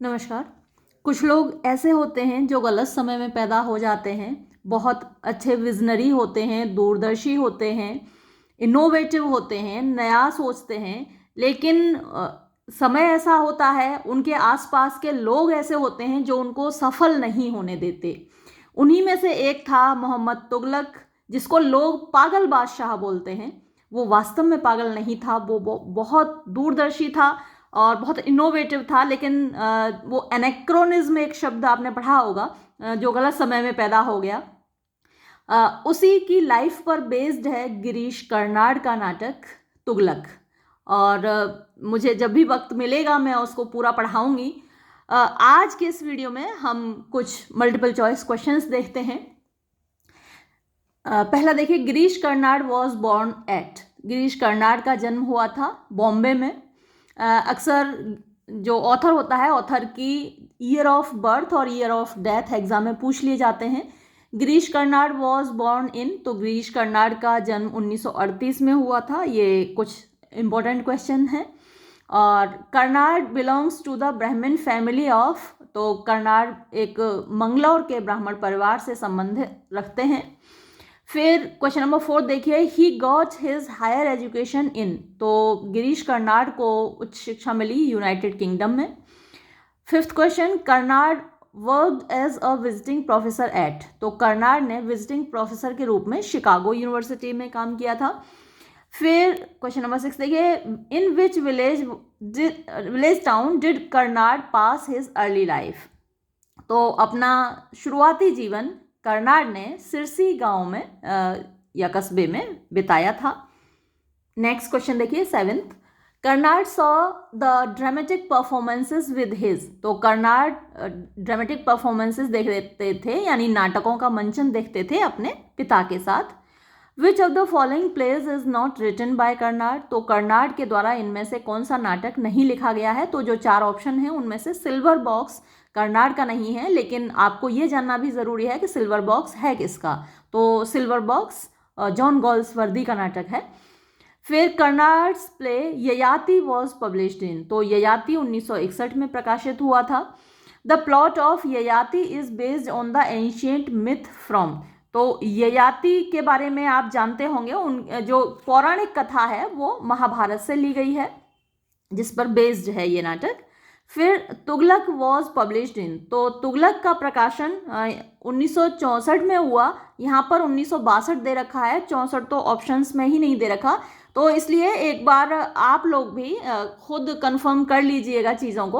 नमस्कार। कुछ लोग ऐसे होते हैं जो गलत समय में पैदा हो जाते हैं, बहुत अच्छे विज़नरी होते हैं, दूरदर्शी होते हैं, इनोवेटिव होते हैं, नया सोचते हैं, लेकिन समय ऐसा होता है, उनके आसपास के लोग ऐसे होते हैं जो उनको सफल नहीं होने देते। उन्हीं में से एक था मोहम्मद तुगलक, जिसको लोग पागल बादशाह बोलते हैं। वो वास्तव में पागल नहीं था, वो बहुत दूरदर्शी था और बहुत इनोवेटिव था, लेकिन वो एनेक्रोनिज्म एक शब्द आपने पढ़ा होगा, जो गलत समय में पैदा हो गया। उसी की लाइफ पर बेस्ड है गिरीश कर्नाड का नाटक तुगलक। और मुझे जब भी वक्त मिलेगा मैं उसको पूरा पढ़ाऊंगी। आज के इस वीडियो में हम कुछ मल्टीपल चॉइस क्वेश्चंस देखते हैं। पहला देखिए, Girish Karnad was born at. Girish Karnad का जन्म हुआ था बॉम्बे में। अक्सर जो ऑथर होता है, ऑथर की ईयर ऑफ बर्थ और ईयर ऑफ डेथ एग्जाम में पूछ लिए जाते हैं। Girish Karnad was born in, तो गिरीश कर्नाड का जन्म 1938 में हुआ था। ये कुछ इंपॉर्टेंट क्वेश्चन है। और कर्नाड बिलोंग्स टू द ब्राह्मण फैमिली ऑफ, तो कर्नाड एक मंगलौर के ब्राह्मण परिवार से संबंध रखते हैं। फिर क्वेश्चन नंबर 4 देखिए, he got his higher education in, तो गिरीश कर्नाड को उच्च शिक्षा मिली यूनाइटेड किंगडम में। Fifth question, Karnad worked as a visiting professor at, तो कर्नाड ने विजिटिंग प्रोफेसर के रूप में शिकागो यूनिवर्सिटी में काम किया था। फिर क्वेश्चन नंबर 6 देखिए, in which village town did Karnad pass his early life, तो अपना शुरुआती जीवन कर्नाड ने सिरसी गांव में या कस्बे में बिताया था। नेक्स्ट क्वेश्चन देखिए, 7th, Karnad saw the dramatic performances with his, तो कर्नाड ड्रामेटिक परफॉर्मेंसेस देखते थे, यानी नाटकों का मंचन देखते थे अपने पिता के साथ। Which of the following plays is not written by Karnad, तो कर्नाड के द्वारा इनमें से कौन सा नाटक नहीं लिखा गया है। तो जो 4 ऑप्शन है उनमें से सिल्वर बॉक्स कर्नाड का नहीं है, लेकिन आपको ये जानना भी जरूरी है कि सिल्वर बॉक्स है किसका। तो सिल्वर बॉक्स जॉन गॉल्सवर्दी का नाटक है। फिर Karnad's play Yayati was published in, तो ययाति 1961 में प्रकाशित हुआ था। The plot of Yayati is based on the ancient myth from, तो ययाति के बारे में आप जानते होंगे, उन जो पौराणिक कथा है वो महाभारत से ली गई है, जिस पर बेस्ड है ये नाटक। फिर तुगलक वॉज पब्लिश्ड इन, तो तुगलक का प्रकाशन 1964 में हुआ। यहाँ पर 1962 दे रखा है, 64 तो ऑप्शंस में ही नहीं दे रखा, तो इसलिए एक बार आप लोग भी खुद कंफर्म कर लीजिएगा चीज़ों को।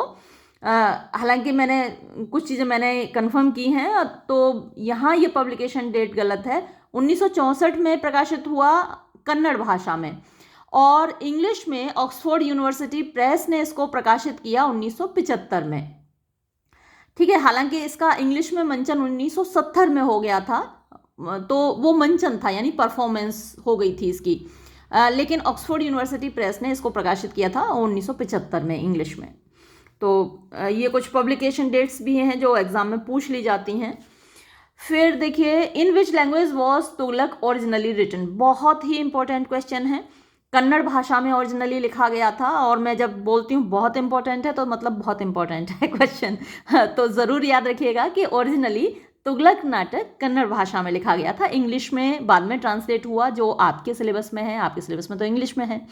हालांकि मैंने कुछ चीज़ें मैंने कंफर्म की हैं, तो यहाँ ये पब्लिकेशन डेट गलत है। 1964 में प्रकाशित हुआ कन्नड़ भाषा में, और इंग्लिश में ऑक्सफोर्ड यूनिवर्सिटी प्रेस ने इसको प्रकाशित किया 1975 में। ठीक है, हालांकि इसका इंग्लिश में मंचन 1970 में हो गया था, तो वो मंचन था, यानी परफॉर्मेंस हो गई थी इसकी। लेकिन ऑक्सफोर्ड यूनिवर्सिटी प्रेस ने इसको प्रकाशित किया था 1975 में इंग्लिश में। तो ये कुछ पब्लिकेशन डेट्स भी हैं जो एग्जाम में पूछ ली जाती हैं। फिर देखिए, in which language was Tughlaq originally written, बहुत ही इंपॉर्टेंट क्वेश्चन है। कन्नड़ भाषा में ओरिजिनली लिखा गया था, और मैं जब बोलती हूँ बहुत इंपॉर्टेंट है तो मतलब बहुत इंपॉर्टेंट है क्वेश्चन। तो ज़रूर याद रखिएगा कि ओरिजिनली तुगलक नाटक कन्नड़ भाषा में लिखा गया था, इंग्लिश में बाद में ट्रांसलेट हुआ, जो आपके सिलेबस में है। आपके सिलेबस में तो इंग्लिश में है।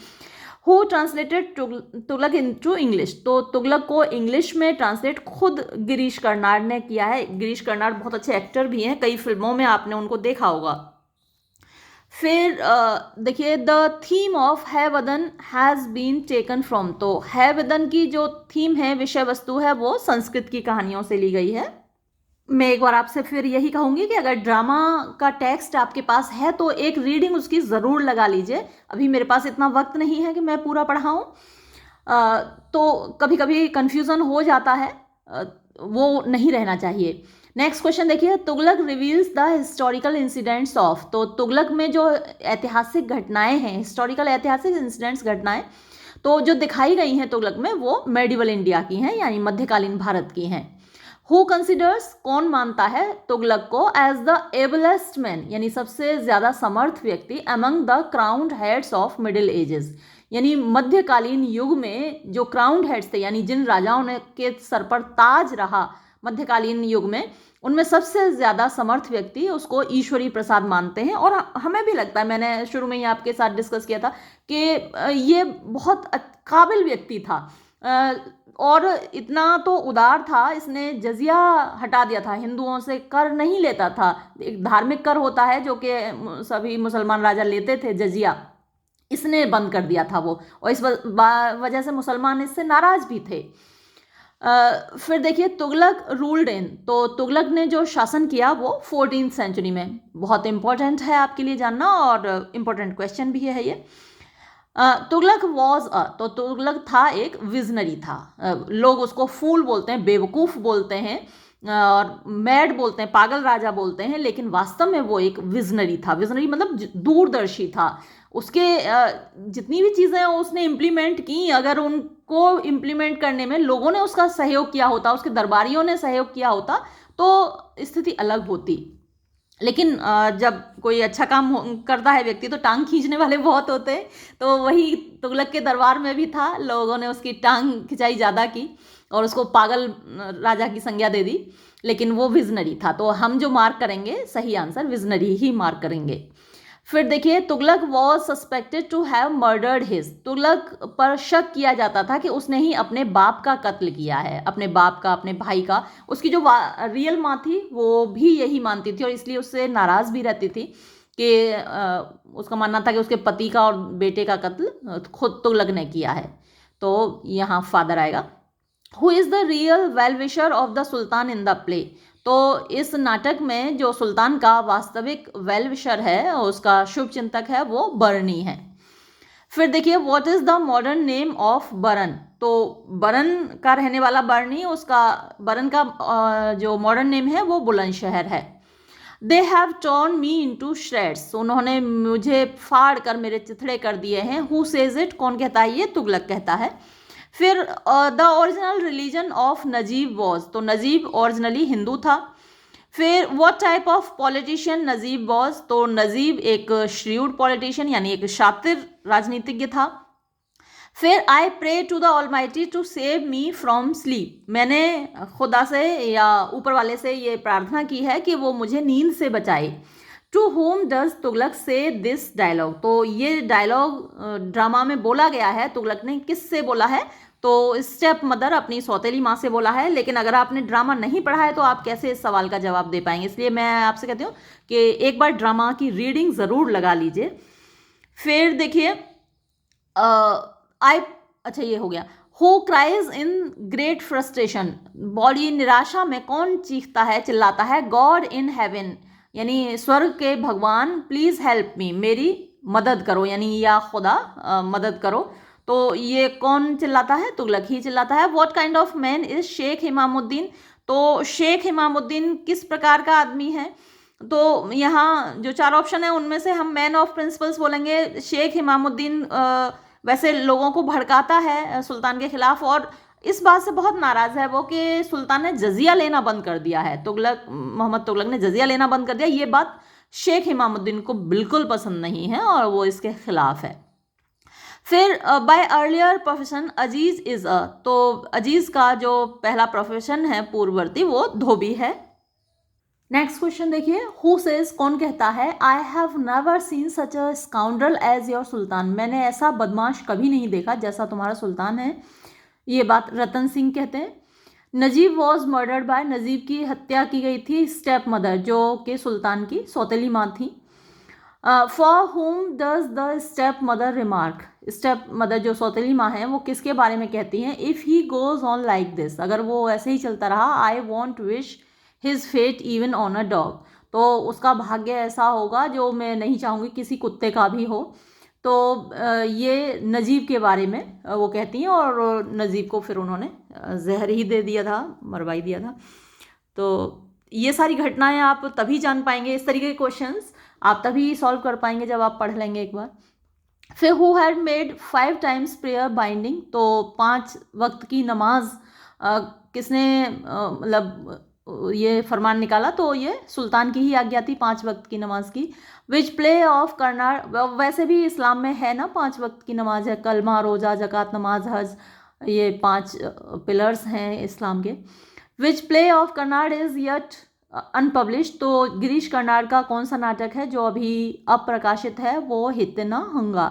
Who translated Tughlaq into English, तो तुगलक को इंग्लिश में ट्रांसलेट खुद गिरीश कर्नाड ने किया है। गिरीश कर्नाड बहुत अच्छे एक्टर भी हैं, कई फिल्मों में आपने उनको देखा होगा। फिर देखिए, द थीम ऑफ है वदन हैज़ बीन टेकन फ्रॉम, तो है वदन की जो थीम है, विषय वस्तु है, वो संस्कृत की कहानियों से ली गई है। मैं एक बार आपसे फिर यही कहूँगी कि अगर ड्रामा का टेक्स्ट आपके पास है तो एक रीडिंग उसकी ज़रूर लगा लीजिए। अभी मेरे पास इतना वक्त नहीं है कि मैं पूरा पढ़ाऊँ, तो कभी कभी कन्फ्यूज़न हो जाता है, वो नहीं रहना चाहिए। नेक्स्ट क्वेश्चन देखिए, Tughlaq reveals the historical incidents of, तो तुगलक में जो ऐतिहासिक घटनाएं हैं, हिस्टोरिकल ऐतिहासिक इंसिडेंट्स घटनाएं, तो जो दिखाई गई हैं तुगलक में, वो मेडिवल इंडिया की हैं, यानी मध्यकालीन भारत की हैं। हु कंसिडर्स, कौन मानता है तुगलक को एज द एबलेस्ट मैन, यानी सबसे ज्यादा समर्थ व्यक्ति among the crowned heads of middle ages, यानी मध्यकालीन युग में जो क्राउन्ड हेड्स थे, यानी जिन राजाओं ने के सर पर ताज रहा मध्यकालीन युग में, उनमें सबसे ज़्यादा समर्थ व्यक्ति उसको ईश्वरी प्रसाद मानते हैं। और हमें भी लगता है, मैंने शुरू में ही आपके साथ डिस्कस किया था कि ये बहुत काबिल व्यक्ति था और इतना तो उदार था, इसने जजिया हटा दिया था, हिंदुओं से कर नहीं लेता था। एक धार्मिक कर होता है जो कि सभी मुसलमान राजा लेते थे, जजिया, इसने बंद कर दिया था वो, और इस वजह से मुसलमान इससे नाराज भी थे। फिर देखिए तुगलक रूल्ड इन, तो तुगलक ने जो शासन किया वो 14th सेंचुरी में। बहुत इंपॉर्टेंट है आपके लिए जानना और इम्पोर्टेंट क्वेश्चन भी है ये। तुगलक वॉज तो तुगलक था एक विजनरी था। लोग उसको फूल बोलते हैं, बेवकूफ़ बोलते हैं और मैड बोलते हैं, पागल राजा बोलते हैं, लेकिन वास्तव में वो एक विजनरी था। विजनरी मतलब दूरदर्शी था। उसके जितनी भी चीज़ें उसने इम्प्लीमेंट की, अगर उनको इम्प्लीमेंट करने में लोगों ने उसका सहयोग किया होता, उसके दरबारियों ने सहयोग किया होता, तो स्थिति अलग होती। लेकिन जब कोई अच्छा काम करता है व्यक्ति तो टांग खींचने वाले बहुत होते हैं, तो वही तुगलक के दरबार में भी था। लोगों ने उसकी टांग खिंचाई ज़्यादा की और उसको पागल राजा की संज्ञा दे दी, लेकिन वो विजनरी था। तो हम जो मार्क करेंगे सही आंसर विजनरी ही मार्क करेंगे। फिर देखिए Tughlaq was suspected to have murdered his, Tughlaq पर शक किया जाता था कि उसने ही अपने बाप का कत्ल किया है, अपने बाप का, अपने भाई का। उसकी जो रियल माँ थी वो भी यही मानती थी और इसलिए उससे नाराज़ भी रहती थी कि उसका मानना था कि उसके पति का और बेटे का कत्ल खुद तुगलक ने किया है। तो यहाँ फादर आएगा। Who is the real well wisher of the sultan in the play, तो इस नाटक में जो सुल्तान का वास्तविक वेल विशर है, उसका शुभ चिंतक है, वो बरनी है। फिर देखिए what is the modern name of बरन, तो बरन का रहने वाला बरनी, उसका बरन का जो मॉडर्न नेम है वो बुलंदशहर है। They have torn me into shreds, उन्होंने मुझे फाड़ कर मेरे चिथड़े कर दिए हैं। हु सेज इट, कौन कहता है ये? तुगलक कहता है। फिर the original religion of Najib was, तो नजीब ओरिजिनली हिंदू था। फिर what type of politician Najib was, तो नजीब एक श्रीउड पॉलिटिशियन यानी एक शातिर राजनीतिज्ञ था। फिर I pray to the almighty to save me from sleep, मैंने खुदा से या ऊपर वाले से ये प्रार्थना की है कि वो मुझे नींद से बचाए। टू होम डज तुगलक से दिस डायलॉग, तो ये डायलॉग ड्रामा में बोला गया है, तुगलक ने किससे बोला है? तो स्टेप मदर, अपनी सौतेली माँ से बोला है। लेकिन अगर आपने ड्रामा नहीं पढ़ा है तो आप कैसे इस सवाल का जवाब दे पाएंगे, इसलिए मैं आपसे कहती हूँ कि एक बार ड्रामा की रीडिंग ज़रूर लगा लीजिए। फिर देखिए अच्छा ये हो गया। Who cries in great frustration, body निराशा में कौन चीखता है, चिल्लाता है? गॉड इन हेवन, यानी स्वर्ग के भगवान, प्लीज़ हेल्प मी, मेरी मदद करो, यानी या खुदा मदद करो। तो ये कौन चिल्लाता है? तुगलक ही चिल्लाता है। What kind of man is Sheikh Imamuddin, तो शेख इमामुद्दीन किस प्रकार का आदमी है? तो यहाँ जो 4 ऑप्शन है उनमें से हम मैन ऑफ प्रिंसिपल्स बोलेंगे। शेख इमामुद्दीन वैसे लोगों को भड़काता है सुल्तान के खिलाफ और इस बात से बहुत नाराज़ है वो कि सुल्तान ने जजिया लेना बंद कर दिया है, तुगलक, मोहम्मद तुगलक ने जजिया लेना बंद कर दिया। ये बात शेख इमामुद्दीन को बिल्कुल पसंद नहीं है और वो इसके खिलाफ है। फिर by earlier profession Aziz is तो अजीज़ का जो पहला प्रोफेशन है पूर्ववर्ती, वो धोबी है। नेक्स्ट क्वेश्चन देखिए, हु सेज, कौन कहता है? I have never seen such a scoundrel as your sultan, मैंने ऐसा बदमाश कभी नहीं देखा जैसा तुम्हारा सुल्तान है। ये बात रतन सिंह कहते हैं। Najib was murdered by, Najib की हत्या की गई थी स्टेप मदर, जो कि सुल्तान की सौतेली माँ थी। फॉर हुम does the step mother remark, step mother जो सौतेली माँ है वो किसके बारे में कहती हैं? If he goes on like this, अगर वो ऐसे ही चलता रहा, I won't wish his fate even on a dog, तो उसका भाग्य ऐसा होगा जो मैं नहीं चाहूँगी किसी कुत्ते का भी हो। तो ये नजीब के बारे में वो कहती हैं और नजीब को फिर उन्होंने जहर ही दे दिया था, मरवाई दिया था। तो ये सारी घटनाएं आप तभी जान पाएंगे, इस तरीके के क्वेश्चंस आप तभी सॉल्व कर पाएंगे जब आप पढ़ लेंगे एक बार। फिर who had made 5 times prayer binding, तो 5 वक्त की नमाज किसने मतलब ये फरमान निकाला तो ये सुल्तान की ही आज्ञा थी 5 वक्त की नमाज की। विच प्ले ऑफ कर्नाड, वैसे भी इस्लाम में है ना 5 वक्त की नमाज है, कलमा, रोज़ा, ज़कात, नमाज, हज, ये 5 पिलर्स हैं इस्लाम के। Which play of Karnad is yet unpublished, तो गिरीश कर्नाड का कौन सा नाटक है जो अभी अप्रकाशित है, वो हितना हंगा।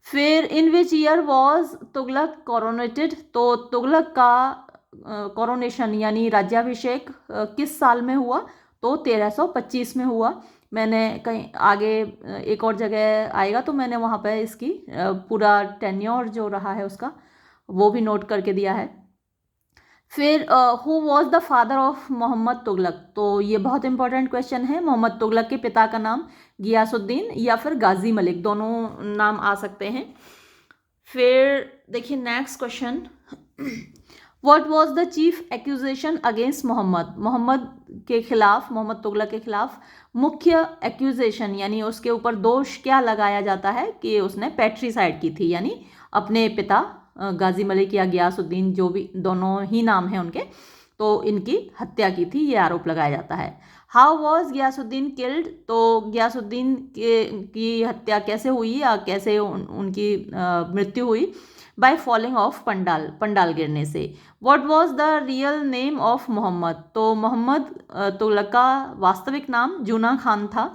फिर इन विच ईयर वॉज तुगलक कॉरोनेटेड, तो तुगलक का कॉरोनेशन यानी राज्याभिषेक किस साल में हुआ, तो 1325 में हुआ। मैंने कहीं आगे एक और जगह आएगा तो मैंने वहाँ पे इसकी पूरा टेन्योर जो रहा है उसका वो भी नोट करके दिया है। फिर who was the father of Mohammad Tughlaq, तो ये बहुत इंपॉर्टेंट क्वेश्चन है। मोहम्मद तुगलक के पिता का नाम गियासुद्दीन या फिर गाजी मलिक, दोनों नाम आ सकते हैं। फिर देखिए next question, what was the chief accusation against Mohammad, Mohammad के खिलाफ, मोहम्मद तुगलक के खिलाफ मुख्य एक्यूजेशन यानी उसके ऊपर दोष क्या लगाया जाता है कि उसने पैट्रीसाइड की थी, यानी अपने पिता गाजी मलिक या गियासुद्दीन, जो भी दोनों ही नाम हैं उनके, तो इनकी हत्या की थी, ये आरोप लगाया जाता है। हाउ वॉज गियासुद्दीन किल्ड, तो गियासुद्दीन की हत्या कैसे हुई या कैसे उनकी मृत्यु हुई, by falling of pandal, pandal गिरने से। What was the real name of Mohammad, तो मोहम्मद तुगलक का वास्तविक नाम जूना खान था,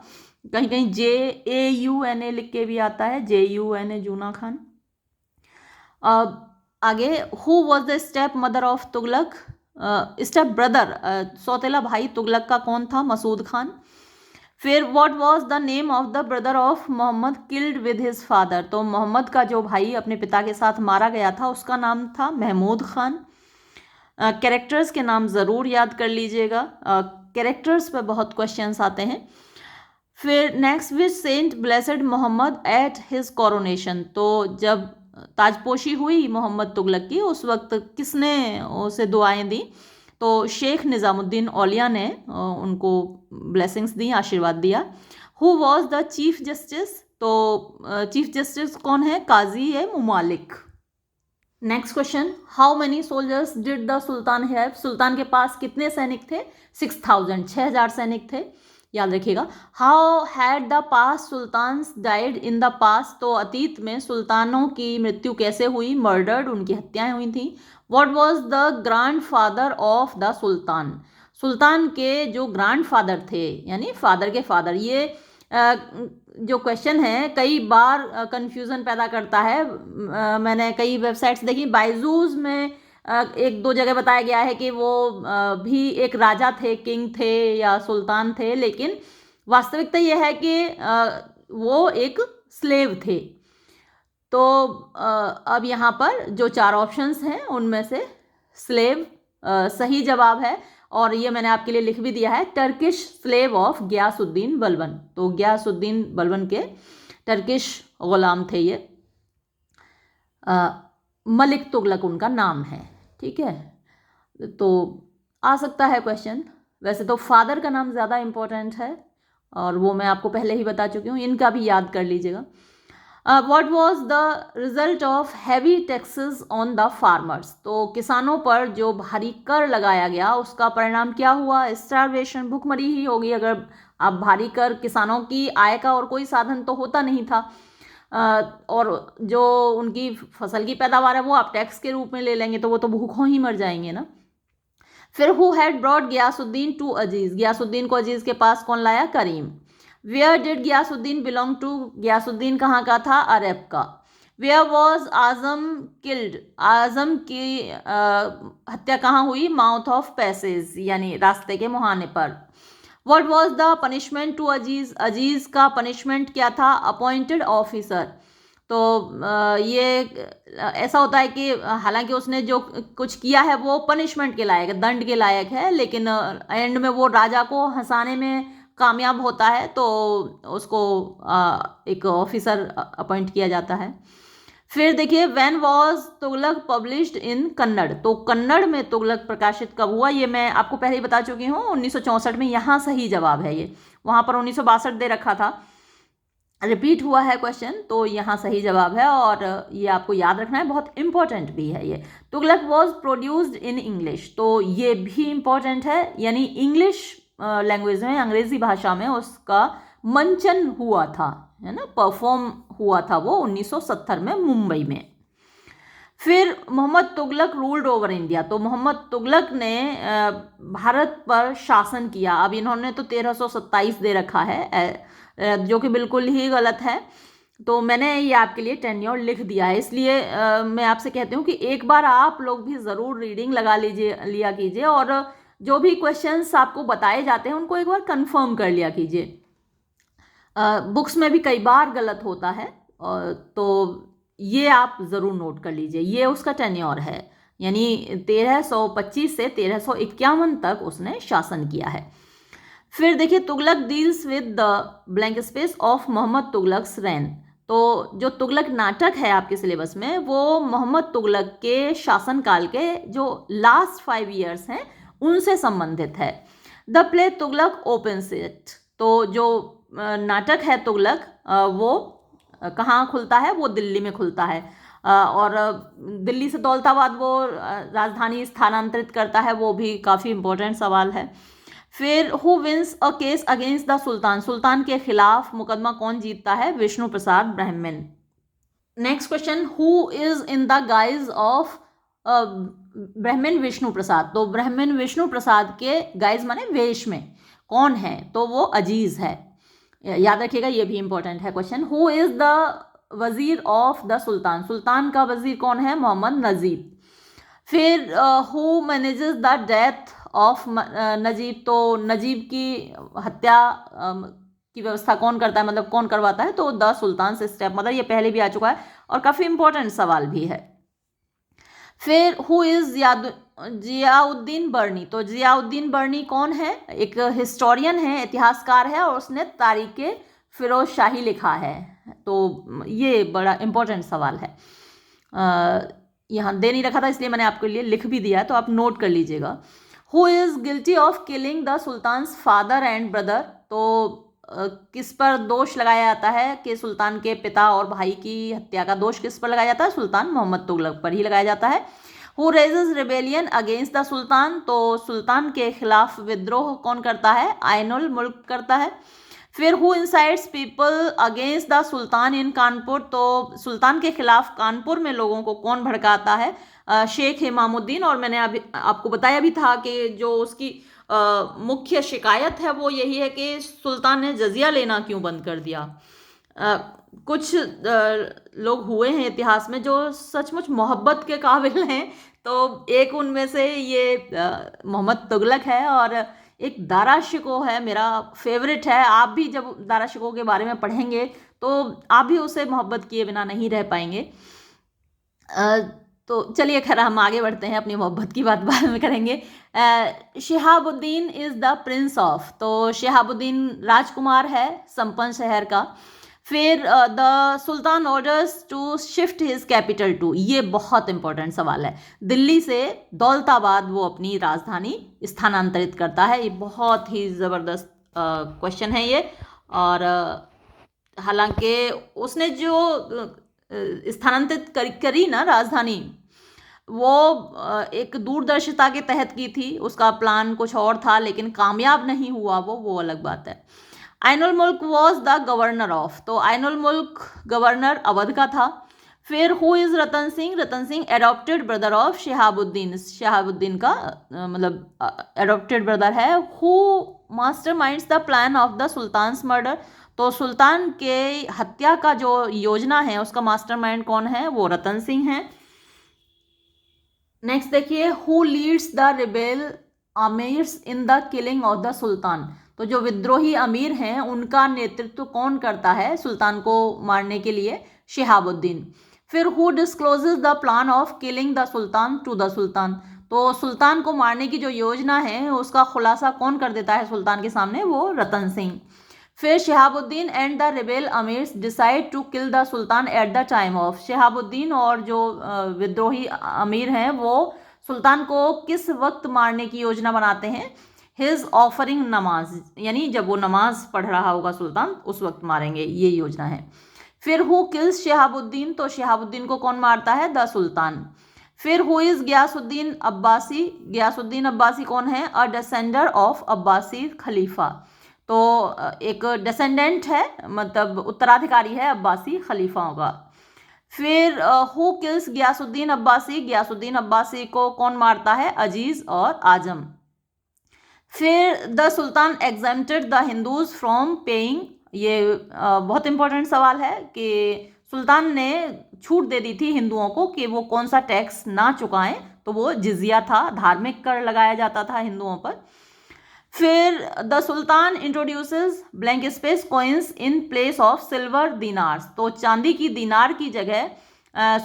कहीं कहीं JAUNA लिख के भी आता है, JUNA, जूना खान। आगे, who was the stepmother of Tughlaq, stepbrother, सौतेला भाई तुगलक का कौन था, मसूद खान। फिर what was the name of the brother of Mohammad killed with his father, तो मोहम्मद का जो भाई अपने पिता के साथ मारा गया था उसका नाम था महमूद खान। कैरेक्टर्स के नाम ज़रूर याद कर लीजिएगा, कैरेक्टर्स पे बहुत क्वेश्चंस आते हैं। फिर next, which saint blessed Mohammad at his coronation, तो जब ताजपोशी हुई मोहम्मद तुगलक की उस वक्त किसने उसे दुआएं दी, तो शेख निज़ामुद्दीन औलिया ने उनको ब्लेसिंग्स दी, आशीर्वाद दिया। Who was the chief justice, तो चीफ जस्टिस कौन है, काजी है मुमालिक। Next question, how many soldiers did the sultan have, सुल्तान के पास कितने सैनिक थे, 6000, 6000 सैनिक थे, याद रखिएगा। How had the past sultans died in the past, तो अतीत में सुल्तानों की मृत्यु कैसे हुई, मर्डर्ड, उनकी हत्याएं हुई थी। What was the grandfather of the sultan, सुल्तान के जो ग्रैंड फादर थे यानी फादर के फादर, ये जो क्वेश्चन है कई बार कंफ्यूजन पैदा करता है। मैंने कई वेबसाइट्स देखी, बायजूस में 1-2 जगह बताया गया है कि वो भी एक राजा थे, किंग थे या सुल्तान थे, लेकिन वास्तविकता यह है कि वो एक स्लेव थे। तो अब यहाँ पर जो 4 ऑप्शंस हैं उनमें से स्लेव सही जवाब है, और ये मैंने आपके लिए लिख भी दिया है, Turkish slave of Ghiyasuddin Balban, तो गियासुद्दीन बलबन के टर्किश गुलाम थे ये। मलिक तुगलक उनका नाम है, ठीक है। तो आ सकता है क्वेश्चन, वैसे तो फादर का नाम ज़्यादा इम्पोर्टेंट है और वो मैं आपको पहले ही बता चुकी हूँ, इनका भी याद कर लीजिएगा। What was the result of heavy taxes on the farmers, तो किसानों पर जो भारी कर लगाया गया उसका परिणाम क्या हुआ, स्टारवेशन, भुखमरी ही होगी। अगर आप भारी कर, किसानों की आय का और कोई साधन तो होता नहीं था, और जो उनकी फसल की पैदावार है वो आप टैक्स के रूप में ले लेंगे तो वो तो भूखों ही मर जाएंगे ना। फिर who had brought Giyasuddin to Aziz, Giyasuddin को अजीज के पास कौन लाया, Karim. Where did Giyasuddin belong to, Giyasuddin कहाँ का था, अरब का। Where was Azam killed, Azam की हत्या कहाँ हुई, माउथ ऑफ पैसेज यानी रास्ते के मुहाने पर। What was the punishment to Aziz, Aziz का पनिशमेंट क्या था, अपॉइंटेड ऑफिसर। तो ये ऐसा होता है कि हालांकि उसने जो कुछ किया है वो पनिशमेंट के लायक है, दंड के लायक है, लेकिन एंड में वो राजा को हंसाने में कामयाब होता है तो उसको एक ऑफिसर अपॉइंट किया जाता है। फिर देखिए, when was Tughlaq published in Kannada, तो कन्नड़ में तुगलक प्रकाशित कब हुआ, ये मैं आपको पहले ही बता चुकी हूँ, 1964 में। यहाँ सही जवाब है ये, वहाँ पर 1962 दे रखा था। रिपीट हुआ है क्वेश्चन, तो यहाँ सही जवाब है और ये आपको याद रखना है, बहुत इंपॉर्टेंट भी है ये। Tughlaq was produced in English, तो ये भी इंपॉर्टेंट है, यानी इंग्लिश लैंग्वेज में, अंग्रेजी भाषा में उसका मंचन हुआ था, है ना, परफॉर्म हुआ था वो 1970 में मुंबई में। फिर Mohammad Tughlaq ruled over India, तो मोहम्मद तुगलक ने भारत पर शासन किया। अब इन्होंने तो 1327 दे रखा है, जो कि बिल्कुल ही गलत है, तो मैंने ये आपके लिए टेन्योर लिख दिया है। इसलिए मैं आपसे कहती हूँ कि एक बार आप लोग भी ज़रूर रीडिंग लगा लिया कीजिए, और जो भी क्वेश्चंस आपको बताए जाते हैं उनको एक बार कंफर्म कर लिया कीजिए। बुक्स में भी कई बार गलत होता है, तो ये आप ज़रूर नोट कर लीजिए। ये उसका टेन्योर है, यानी 1325 से 1351 तक उसने शासन किया है। फिर देखिए, Tughlaq deals with the blank space of Mohammad Tughlaq's reign, तो जो तुगलक नाटक है आपके सिलेबस में, वो मोहम्मद तुगलक के शासनकाल के जो लास्ट 5 ईयर्स हैं उनसे संबंधित है। The play Tughlaq opens it, तो जो नाटक है तुगलक, वो कहाँ खुलता है? वो दिल्ली में खुलता है, और दिल्ली से दौलताबाद वो राजधानी स्थानांतरित करता है, वो भी काफ़ी इंपॉर्टेंट सवाल है। फिर who wins a case against the sultan, सुल्तान के खिलाफ मुकदमा कौन जीतता है? Vishnu Prasad Brahmin. Next question, who is in the guise of Brahmin Vishnu प्रसाद, तो ब्राह्मण विष्णु प्रसाद के गाइज माने वेश में कौन है? तो वो अजीज है, याद रखिएगा, ये भी इंपॉर्टेंट है question. Who is the wazir of the sultan, सुल्तान का वजीर कौन है? मोहम्मद नजीब। फिर who manages the death of Najib, तो नजीब की हत्या की व्यवस्था कौन करता है, मतलब कौन करवाता है? तो द सुल्तान से स्टेप मदर, ये पहले भी आ चुका है और काफ़ी इंपॉर्टेंट सवाल भी है। फिर हु इज़ जियाउद्दीन बर्नी, तो जियाउद्दीन बर्नी कौन है? एक हिस्टोरियन है, इतिहासकार है, और उसने तारीख फिरोज शाही लिखा है, तो ये बड़ा इंपॉर्टेंट सवाल है। यहाँ दे नहीं रखा था इसलिए मैंने आपके लिए लिख भी दिया, तो आप नोट कर लीजिएगा। Who is guilty of killing the sultan's father and brother, तो किस पर दोष लगाया जाता है कि सुल्तान के पिता और भाई की हत्या का दोष किस पर लगाया जाता है? सुल्तान मोहम्मद तुगलक पर ही लगाया जाता है। Who raises rebellion against the sultan, तो सुल्तान के खिलाफ विद्रोह कौन करता है? आइनुल मुल्क करता है। फिर who incites people against the sultan in Kanpur, तो सुल्तान के खिलाफ कानपुर में लोगों को कौन भड़काता है? शेख इमामुद्दीन, और मैंने अभी आपको बताया भी था कि जो उसकी मुख्य शिकायत है वो यही है कि सुल्तान ने जजिया लेना क्यों बंद कर दिया। कुछ लोग हुए हैं इतिहास में जो सचमुच मोहब्बत के काबिल हैं, तो एक उनमें से ये मोहम्मद तुगलक है, और एक दारा शिकोह है, मेरा फेवरेट है। आप भी जब दारा शिकोह के बारे में पढ़ेंगे तो आप भी उसे मोहब्बत किए बिना नहीं रह पाएंगे। तो चलिए खैर हम आगे बढ़ते हैं, अपनी मोहब्बत की बात बाद में करेंगे। Shihabuddin is the prince of, तो शिहाबुद्दीन राजकुमार है संपन्न शहर का। फिर the sultan orders to shift his capital to, ये बहुत इंपॉर्टेंट सवाल है, दिल्ली से दौलताबाद वो अपनी राजधानी स्थानांतरित करता है। ये बहुत ही ज़बरदस्त क्वेश्चन है ये, और हालांकि उसने जो स्थानांतरित करी ना राजधानी, वो एक दूरदर्शिता के तहत की थी, उसका प्लान कुछ और था लेकिन कामयाब नहीं हुआ वो अलग बात है। आइनुल मुल्क वॉज द गवर्नर ऑफ, तो आइनुल मुल्क गवर्नर अवध का था। फिर who is Ratan Singh, Ratan Singh adopted brother of Shihabuddin, Shihabuddin का मतलब एडॉप्टेड ब्रदर है। Who masterminds the plan of the sultan's murder, तो सुल्तान के हत्या का जो योजना है उसका मास्टरमाइंड कौन है? वो रतन सिंह है। नेक्स्ट देखिए, who leads the rebel amirs in the killing of the sultan, तो जो विद्रोही अमीर हैं उनका नेतृत्व कौन करता है सुल्तान को मारने के लिए? शिहाबुद्दीन। फिर who discloses the plan of killing the sultan to the sultan, तो सुल्तान को मारने की जो योजना है उसका खुलासा कौन कर देता है सुल्तान के सामने? वो रतन सिंह। फिर Shihabuddin and the rebel amirs decide to kill the sultan at the time of, Shihabuddin और जो विद्रोही अमीर हैं वो सुल्तान को किस वक्त मारने की योजना बनाते हैं? हिज ऑफरिंग नमाज, यानी जब वो नमाज पढ़ रहा होगा सुल्तान उस वक्त मारेंगे, ये योजना है। फिर हु किल्स शहाबुद्दीन, तो शहाबुद्दीन को कौन मारता है? The sultan. फिर हु इज गयासुद्दीन अब्बासी, गयासुद्दीन अब्बासी कौन है? अ डिसेंडर ऑफ अब्बासी खलीफा, तो एक डिसेंडेंट है, मतलब उत्तराधिकारी है अब्बासी खलीफाओं का। फिर हु किल्स गयासुद्दीन अब्बासी, गयासुद्दीन अब्बासी को कौन मारता है? अजीज और आजम। फिर the Sultan exempted the Hindus from paying, ये बहुत इंपॉर्टेंट सवाल है कि सुल्तान ने छूट दे दी थी हिंदुओं को कि वो कौन सा टैक्स ना चुकाएं, तो वो जिजिया था, धार्मिक कर लगाया जाता था हिंदुओं पर। फिर the sultan introduces blank space coins in place of silver dinars, तो चांदी की दीनार की जगह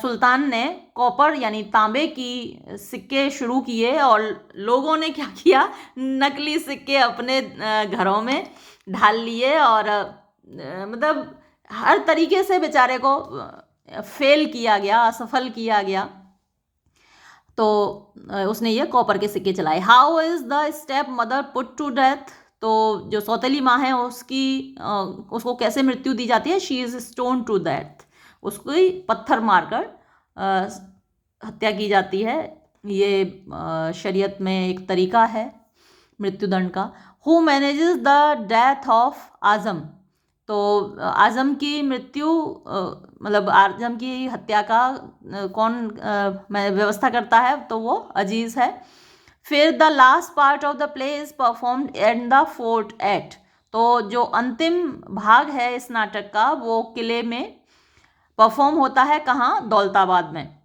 सुल्तान ने कॉपर यानी तांबे की सिक्के शुरू किए, और लोगों ने क्या किया? नकली सिक्के अपने घरों में ढाल लिए, और मतलब हर तरीके से बेचारे को फेल किया गया, असफल किया गया, तो उसने ये कॉपर के सिक्के चलाए। How is the stepmother put to death, तो जो सौतेली माँ है उसको कैसे मृत्यु दी जाती है? She is stone to death, उसको पत्थर मारकर हत्या की जाती है। ये शरीयत में एक तरीका है मृत्युदंड का। Who manages the death of Azam, तो आजम की मृत्यु मतलब आजम की हत्या का कौन व्यवस्था करता है? तो वो अजीज है। फिर the last part of the play is performed in the fort eight, तो जो अंतिम भाग है इस नाटक का वो किले में परफॉर्म होता है, कहाँ? दौलताबाद में।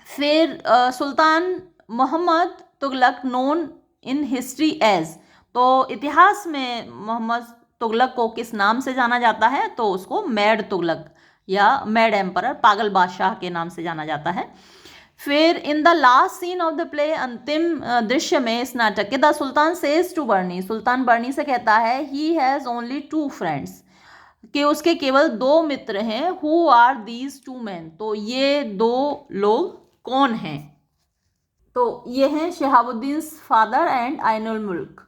फिर sultan Mohammad Tughlaq known in history as, तो इतिहास में मोहम्मद तुगलक को किस नाम से जाना जाता है? तो उसको मैड तुगलक या मैड एम्परर, पागल बादशाह के नाम से जाना जाता है। फिर in the last scene of the play, अंतिम दृश्य में इस नाटक के, the sultan says to Barni, सुल्तान बर्नी से कहता है ही हैज़ ओनली 2 फ्रेंड्स, कि उसके केवल 2 मित्र हैं। हु आर दीज 2 मैन, तो ये 2 लोग कौन हैं? तो ये हैं शहाबुद्दीन फादर एंड आइनुल मुल्क।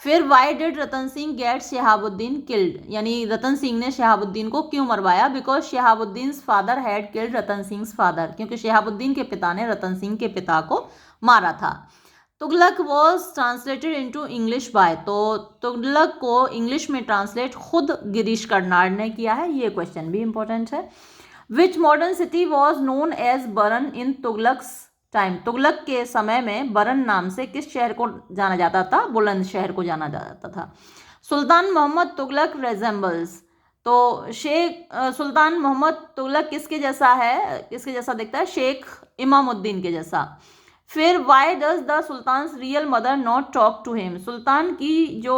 फिर why did Ratan Singh get Shahabuddin killed, यानी रतन सिंह ने शहाबुद्दीन को क्यों मरवाया? Because Shahabuddin father had killed Ratan Singh father, क्योंकि शहाबुद्दीन के पिता ने रतन सिंह के पिता को मारा था। Tughlaq was translated into English by, तो तुगलक को इंग्लिश में ट्रांसलेट खुद गिरीश कर्नाड ने किया है, ये क्वेश्चन भी इंपॉर्टेंट है। Which modern city was known as Baran in Tughlaqs time, Tughlaq के समय में बरन नाम से किस शहर को जाना जाता था? बुलंदशहर को जाना जाता था। सुल्तान मोहम्मद तुगलक रेजेंबल्स, तो सुल्तान मोहम्मद तुगलक किसके जैसा है? किसके जैसा दिखता है? शेख इमामुद्दीन के जैसा। फिर why does the sultan real mother not talk to him, सुल्तान की जो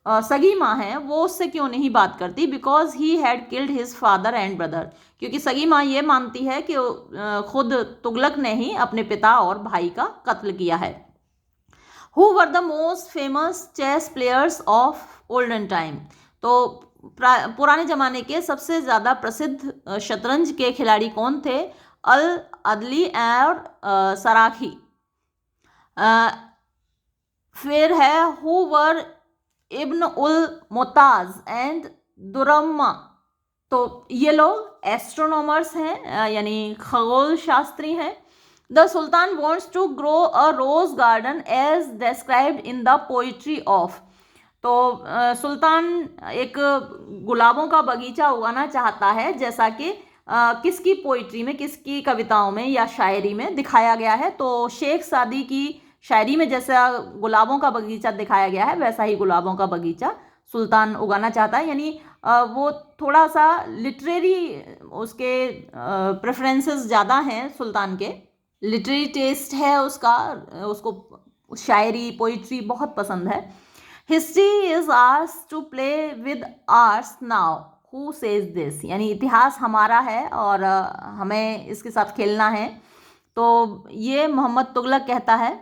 सगी माँ है वो उससे क्यों नहीं बात करती? Because he had killed his father and brother, क्योंकि सगी माँ ये मानती है कि खुद तुगलक ने ही अपने पिता और भाई का कत्ल किया है। Who were the most famous chess players of olden time, तो पुराने ज़माने के सबसे ज़्यादा प्रसिद्ध शतरंज के खिलाड़ी कौन थे? अल अदली और सराखी। फिर है who were ibn ul मुताज and दुरम्मा, तो ये लोग एस्ट्रोनॉमर्स हैं, यानी खगोल शास्त्री हैं। The sultan wants to grow a rose garden as described in the poetry of, तो सुल्तान एक गुलाबों का बगीचा उगाना चाहता है, जैसा कि किसकी पोइट्री में, किसकी कविताओं में या शायरी में दिखाया गया है? तो शेख सादी की शायरी में जैसा गुलाबों का बगीचा दिखाया गया है वैसा ही गुलाबों का बगीचा सुल्तान उगाना चाहता है, यानी वो थोड़ा सा लिटरेरी, उसके प्रेफरेंसेस ज़्यादा हैं सुल्तान के, लिटरेरी टेस्ट है उसका, उसको शायरी पोइट्री बहुत पसंद है। History is ours to play with ours now, who says this, यानी इतिहास हमारा है और हमें इसके साथ खेलना है, तो ये मोहम्मद तुगलक कहता है।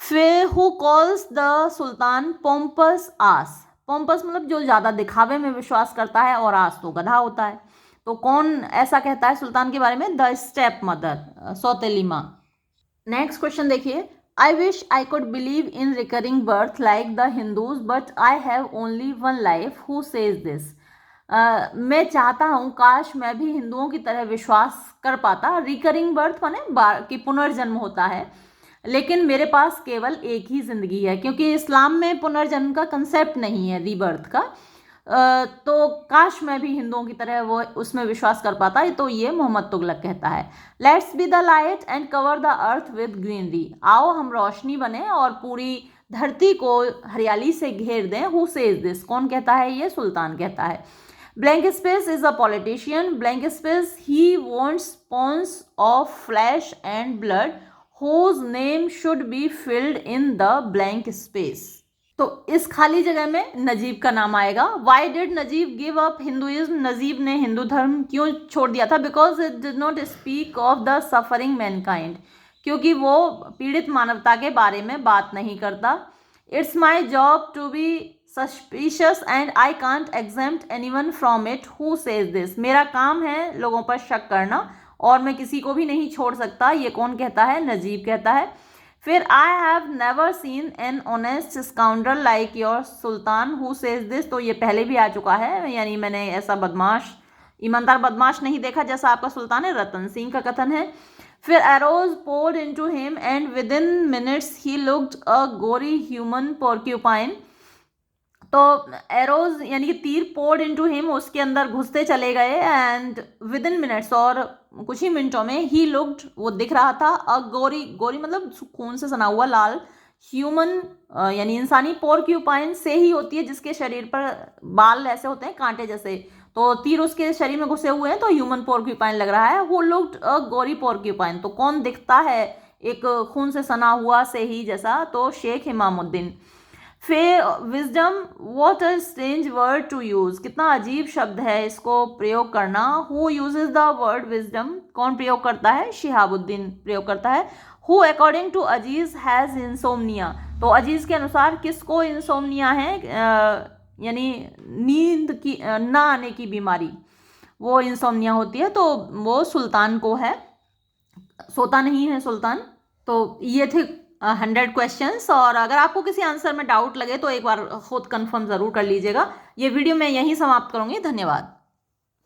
फिर हु कॉल्स द सुल्तान पोम्पस आस, पोम्पस मतलब जो ज़्यादा दिखावे में विश्वास करता है, और आस तो गधा होता है, तो कौन ऐसा कहता है सुल्तान के बारे में? द स्टेप मदर, सौतेली माँ। नेक्स्ट क्वेश्चन देखिए, I wish I could believe in recurring birth like the Hindus, but I have only one life. Who says this? मैं चाहता हूँ काश मैं भी हिंदुओं की तरह विश्वास कर पाता. रिकरिंग बर्थ माने कि पुनर्जन्म होता है, लेकिन मेरे पास केवल एक ही जिंदगी है, क्योंकि इस्लाम में पुनर्जन्म का कंसेप्ट नहीं है रीबर्थ का. तो काश मैं भी हिंदुओं की तरह वो उसमें विश्वास कर पाता. तो ये मोहम्मद तुगलक कहता है. Let's be the light and cover the earth with greenery. आओ हम रोशनी बने और पूरी धरती को हरियाली से घेर दें. Who says this? कौन कहता है? ये सुल्तान कहता है. Blank space is a politician. Blank space, he wants pawns of flesh and blood whose name should be filled in the blank space. तो इस खाली जगह में नजीब का नाम आएगा. Why did Najeeb give up Hinduism? Najeeb ने हिंदू धर्म क्यों छोड़ दिया था? Because it did not speak of the suffering mankind. क्योंकि वो पीड़ित मानवता के बारे में बात नहीं करता. It's my job to be suspicious and I can't exempt anyone from it. Who says this? मेरा काम है लोगों पर शक करना और मैं किसी को भी नहीं छोड़ सकता. ये कौन कहता है? नजीब कहता है. फिर I have never seen an honest scoundrel like your sultan. Who says this? तो ये पहले भी आ चुका है, यानी मैंने ऐसा बदमाश, ईमानदार बदमाश नहीं देखा जैसा आपका सुल्तान है. रतन सिंह का कथन है. फिर arrows poured into him and within minutes he looked a gory human porcupine. तो एरोज यानी कि तीर पोर्ड इनटू हिम, उसके अंदर घुसते चले गए. एंड विद इन मिनट्स, और कुछ ही मिनटों में, ही लुक्ड, वो दिख रहा था. अ गोरी, गोरी मतलब खून से सना हुआ लाल. ह्यूमन यानी इंसानी. पोर्क्यूपाइन से ही होती है जिसके शरीर पर बाल ऐसे होते हैं कांटे जैसे. तो तीर उसके शरीर में घुसे हुए हैं, तो ह्यूमन पोर्क्यूपाइन लग रहा है. वो लुक्ड अ गोरी पोर्क्यूपाइन. तो कौन दिखता है एक खून से सना हुआ से ही जैसा? तो शेख इमामुद्दीन. फिर wisdom, what a strange word to use. कितना अजीब शब्द है इसको प्रयोग करना. Who uses the word wisdom? कौन प्रयोग करता है? शिहाबुद्दीन प्रयोग करता है. Who according to Aziz has insomnia. तो अजीज के अनुसार किसको इंसोमनिया है? यानी नींद की ना आने की बीमारी, वो इंसोमनिया होती है. तो वो सुल्तान को है, सोता नहीं है सुल्तान. तो ये थे 100 क्वेश्चंस. और अगर आपको किसी आंसर में डाउट लगे तो एक बार खुद कंफर्म ज़रूर कर लीजिएगा. ये वीडियो मैं यहीं समाप्त करूँगी. धन्यवाद.